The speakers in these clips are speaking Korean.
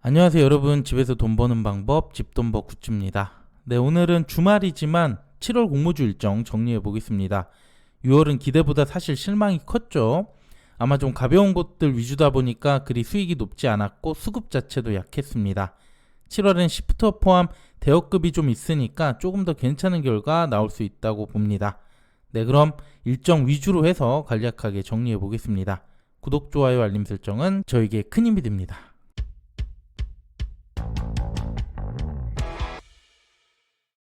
안녕하세요 여러분, 집에서 돈 버는 방법 집돈버 굿즈입니다. 네, 오늘은 주말이지만 7월 공모주 일정 정리해 보겠습니다. 6월은 기대보다 사실 실망이 컸죠. 아마 좀 가벼운 것들 위주다 보니까 그리 수익이 높지 않았고 수급 자체도 약했습니다. 7월엔 시프트업 포함 대여급이 좀 있으니까 조금 더 괜찮은 결과 나올 수 있다고 봅니다. 네, 그럼 일정 위주로 해서 간략하게 정리해 보겠습니다. 구독, 좋아요, 알림 설정은 저에게 큰 힘이 됩니다.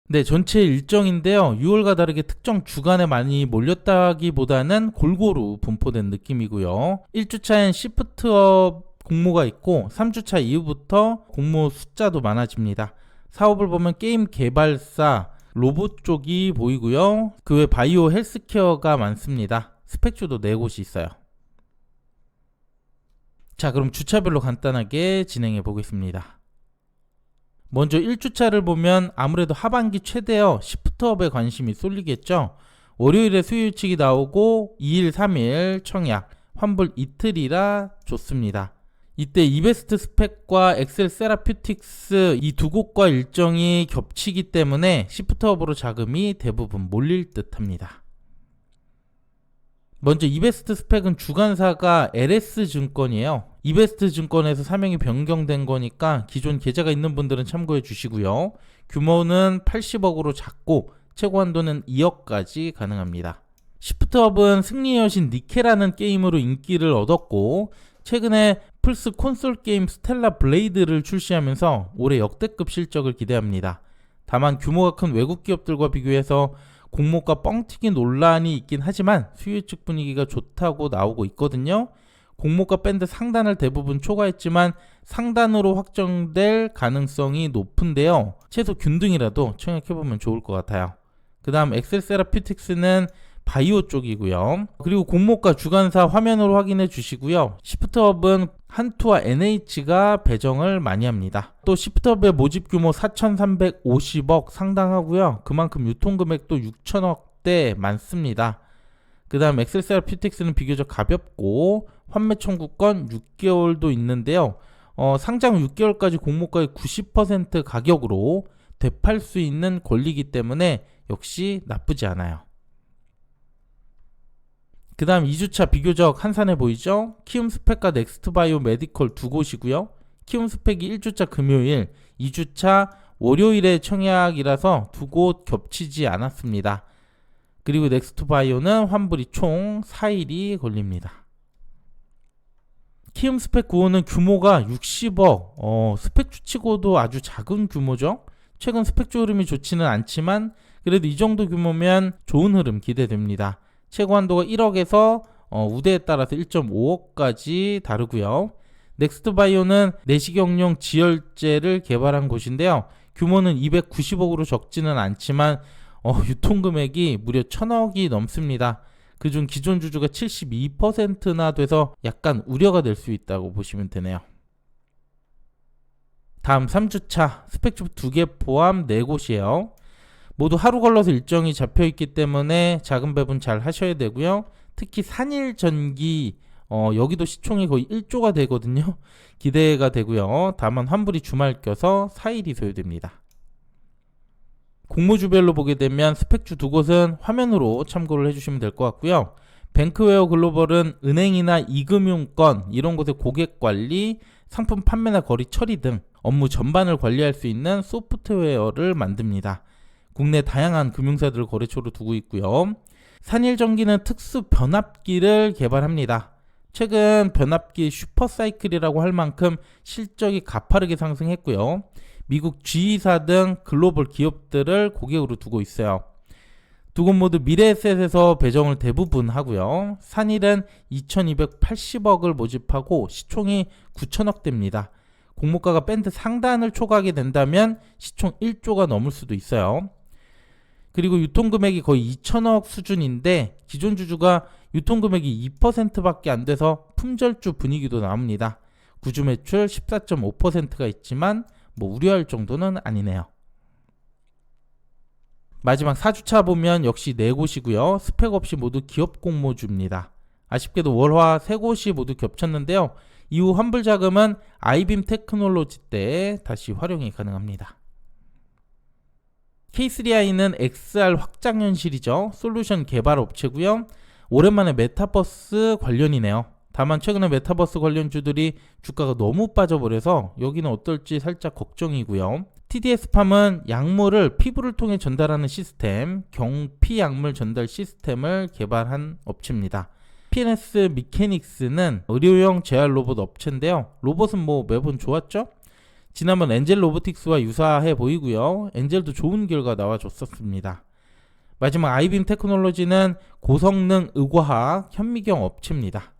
네, 전체 일정인데요. 6월과 다르게 특정 주간에 많이 몰렸다기보다는 골고루 분포된 느낌이고요. 1주차엔 시프트업 공모가 있고 3주차 이후부터 공모 숫자도 많아집니다. 사업을 보면 게임 개발사, 로봇 쪽이 보이고요. 그 외 바이오 헬스케어가 많습니다. 스펙주도 4곳이 있어요. 자, 그럼 주차별로 간단하게 진행해 보겠습니다. 먼저 1주차를 보면 아무래도 하반기 최대어 시프트업에 관심이 쏠리겠죠. 월요일에 수요일치기 나오고 2일 3일 청약, 환불 이틀이라 좋습니다. 이때 이베스트 스펙과 엑셀 세라퓨틱스 이 두 곳과 일정이 겹치기 때문에 시프트업으로 자금이 대부분 몰릴 듯 합니다. 먼저 이베스트 스펙은 주관사가 LS증권이에요. 이베스트 증권에서 사명이 변경된 거니까 기존 계좌가 있는 분들은 참고해 주시고요. 규모는 80억으로 작고 최고 한도는 2억까지 가능합니다. 시프트업은 승리의 여신 니케라는 게임으로 인기를 얻었고 최근에 플스 콘솔 게임 스텔라 블레이드를 출시하면서 올해 역대급 실적을 기대합니다. 다만 규모가 큰 외국 기업들과 비교해서 공모가 뻥튀기 논란이 있긴 하지만 수요 측 분위기가 좋다고 나오고 있거든요. 공모가 밴드 상단을 대부분 초과했지만 상단으로 확정될 가능성이 높은데요. 최소 균등이라도 청약해보면 좋을 것 같아요. 그 다음 엑셀 세라퓨틱스는 바이오 쪽이고요. 그리고 공모가 주간사 화면으로 확인해 주시고요. 시프트업은 한투와 NH가 배정을 많이 합니다. 또 시프트업의 모집 규모 4,350억 상당하고요. 그만큼 유통금액도 6천억대 많습니다. 그 다음 엑셀 세라퓨틱스는 비교적 가볍고 환매 청구권 6개월도 있는데요. 상장 6개월까지 공모가의 90% 가격으로 되팔 수 있는 권리이기 때문에 역시 나쁘지 않아요. 그 다음 2주차 비교적 한산해 보이죠? 키움스펙과 넥스트바이오 메디컬 두 곳이고요. 키움스펙이 1주차 금요일, 2주차 월요일에 청약이라서 두 곳 겹치지 않았습니다. 그리고 넥스트바이오는 환불이 총 4일이 걸립니다. 키움스펙 9호는 규모가 60억, 스펙주 치고도 아주 작은 규모죠. 최근 스펙주 흐름이 좋지는 않지만 그래도 이 정도 규모면 좋은 흐름 기대됩니다. 최고 한도가 1억에서 우대에 따라서 1.5억까지 다르고요. 넥스트바이오는 내시경용 지혈제를 개발한 곳인데요. 규모는 290억으로 적지는 않지만 유통금액이 무려 1000억이 넘습니다. 그중 기존 주주가 72%나 돼서 약간 우려가 될 수 있다고 보시면 되네요. 다음 3주차 스펙주 2개 포함 4곳이에요. 모두 하루 걸러서 일정이 잡혀있기 때문에 자금 배분 잘 하셔야 되고요. 특히 산일전기 여기도 시총이 거의 1조가 되거든요. 기대가 되고요. 다만 환불이 주말 껴서 4일이 소요됩니다. 공모주별로 보게 되면 스펙주 두 곳은 화면으로 참고를 해주시면 될 것 같고요. 뱅크웨어 글로벌은 은행이나 이금융권 이런 곳의 고객관리, 상품 판매나 거리 처리 등 업무 전반을 관리할 수 있는 소프트웨어를 만듭니다. 국내 다양한 금융사들을 거래처로 두고 있고요. 산일전기는 특수 변압기를 개발합니다. 최근 변압기 슈퍼사이클이라고 할 만큼 실적이 가파르게 상승했고요. 미국 G사 등 글로벌 기업들을 고객으로 두고 있어요. 두 곳 모두 미래에셋에서 배정을 대부분 하고요. 산일은 2280억을 모집하고 시총이 9천억대입니다. 공모가가 밴드 상단을 초과하게 된다면 시총 1조가 넘을 수도 있어요. 그리고 유통금액이 거의 2천억 수준인데 기존 주주가 유통금액이 2%밖에 안 돼서 품절주 분위기도 나옵니다. 구주 매출 14.5%가 있지만 우려할 정도는 아니네요. 마지막 4주차 보면 역시 4곳이고요. 스펙 없이 모두 기업 공모주입니다. 아쉽게도 월화 3곳이 모두 겹쳤는데요. 이후 환불 자금은 아이빔 테크놀로지 때 다시 활용이 가능합니다. K3i는 XR 확장 현실이죠. 솔루션 개발 업체고요. 오랜만에 메타버스 관련이네요. 다만 최근에 메타버스 관련주들이 주가가 너무 빠져버려서 여기는 어떨지 살짝 걱정이고요. TDS팜은 약물을 피부를 통해 전달하는 시스템, 경피 약물 전달 시스템을 개발한 업체입니다. PNS 미케닉스는 의료용 재활 로봇 업체인데요. 로봇은 뭐 매번 좋았죠? 지난번 엔젤 로보틱스와 유사해 보이고요. 엔젤도 좋은 결과 나와줬었습니다. 마지막 아이빔 테크놀로지는 고성능 의과학 현미경 업체입니다.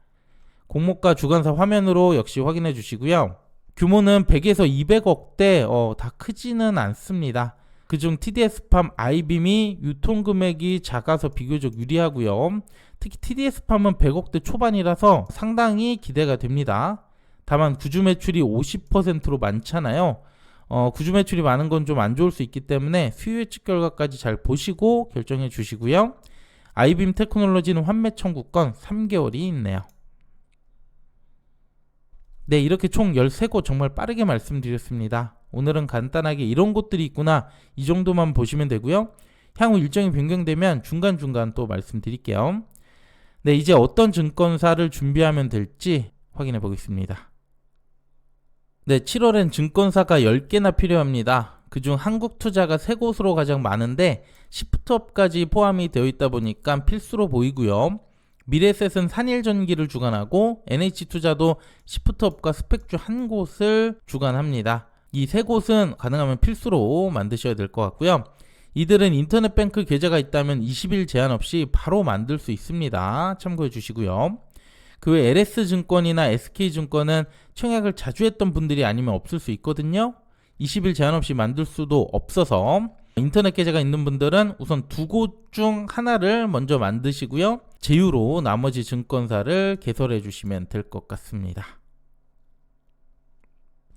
공모가 주간사 화면으로 역시 확인해 주시고요. 규모는 100에서 200억대 다 크지는 않습니다. 그중 TDS팜 아이빔이 유통금액이 작아서 비교적 유리하고요. 특히 TDS팜은 100억대 초반이라서 상당히 기대가 됩니다. 다만 구주 매출이 50%로 많잖아요. 구주 매출이 많은 건 좀 안 좋을 수 있기 때문에 수요 예측 결과까지 잘 보시고 결정해 주시고요. 아이빔 테크놀로지는 환매 청구권 3개월이 있네요. 네, 이렇게 총 13곳 정말 빠르게 말씀드렸습니다. 오늘은 간단하게 이런 곳들이 있구나 이 정도만 보시면 되고요. 향후 일정이 변경되면 중간중간 또 말씀드릴게요. 네, 이제 어떤 증권사를 준비하면 될지 확인해 보겠습니다. 네, 7월엔 증권사가 10개나 필요합니다. 그중 한국투자가 3곳으로 가장 많은데 시프트업까지 포함이 되어 있다 보니까 필수로 보이고요. 미래셋은 산일전기를 주관하고 NH투자도 시프트업과 스펙주 한 곳을 주관합니다. 이 3곳은 가능하면 필수로 만드셔야 될 것 같고요. 이들은 인터넷뱅크 계좌가 있다면 20일 제한 없이 바로 만들 수 있습니다. 참고해 주시고요. 그 외 LS증권이나 SK증권은 청약을 자주 했던 분들이 아니면 없을 수 있거든요. 20일 제한 없이 만들 수도 없어서 인터넷 계좌가 있는 분들은 우선 2곳 중 하나를 먼저 만드시고요. 제휴로 나머지 증권사를 개설해 주시면 될 것 같습니다.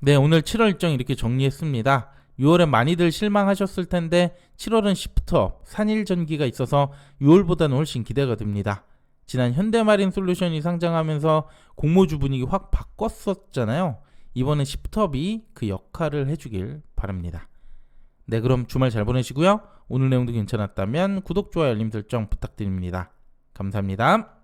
네, 오늘 7월 일정 이렇게 정리했습니다. 6월엔 많이들 실망하셨을 텐데 7월은 시프트업, 산일전기가 있어서 6월보다는 훨씬 기대가 됩니다. 지난 현대마린 솔루션이 상장하면서 공모주 분위기 확 바꿨었잖아요. 이번엔 시프트업이 그 역할을 해주길 바랍니다. 네, 그럼 주말 잘 보내시고요. 오늘 내용도 괜찮았다면 구독, 좋아요, 알림 설정 부탁드립니다. 감사합니다.